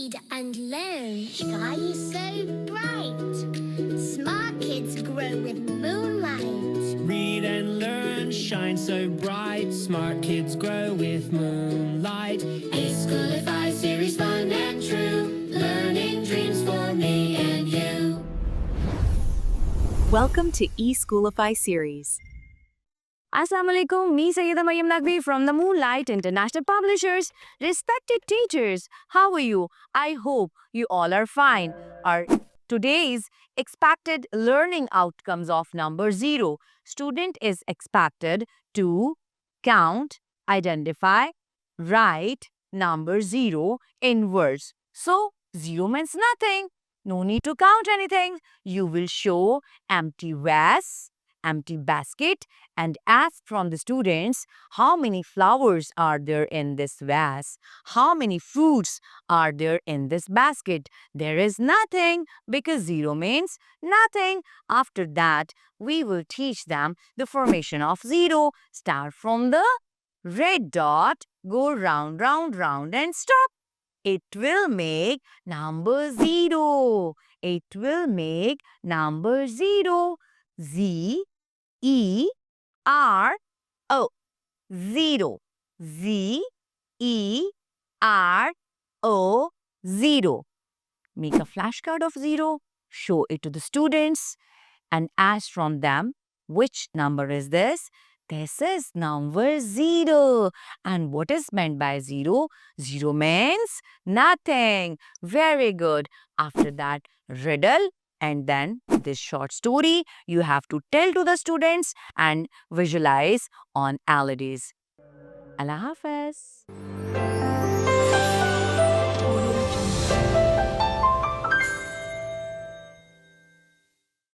read and learn. Sky is so bright. Smart kids grow with moonlight. Read and learn, shine so bright. Smart kids grow with moonlight. eSchoolify series, fun and true. Learning dreams for me and you. Welcome to eSchoolify series. Assalamualaikum, me Sayyida Maryam Naqvi from the Moonlight International Publishers. Respected teachers, how are you? I hope you all are fine. Our today's expected learning outcomes of number 0. Student is expected to count, identify, write number 0 in words. So 0 means nothing. No need to count anything. You will show empty vase, empty basket, and ask from the students how many flowers are there in this vase, how many fruits are there in this basket. There is nothing because 0 means nothing. After that, we will teach them the formation of 0. Start from the red dot, go round, round, round and stop. It will make number 0. It will make number 0. Z E R O 0. Z E R O 0. Make a flashcard of 0, show it to the students and ask from them which number is this. This is number 0. And what is meant by 0? 0 means nothing. Very good. After that, riddle and then this short story you have to tell to the students and visualize on LEDs. Allah Hafiz.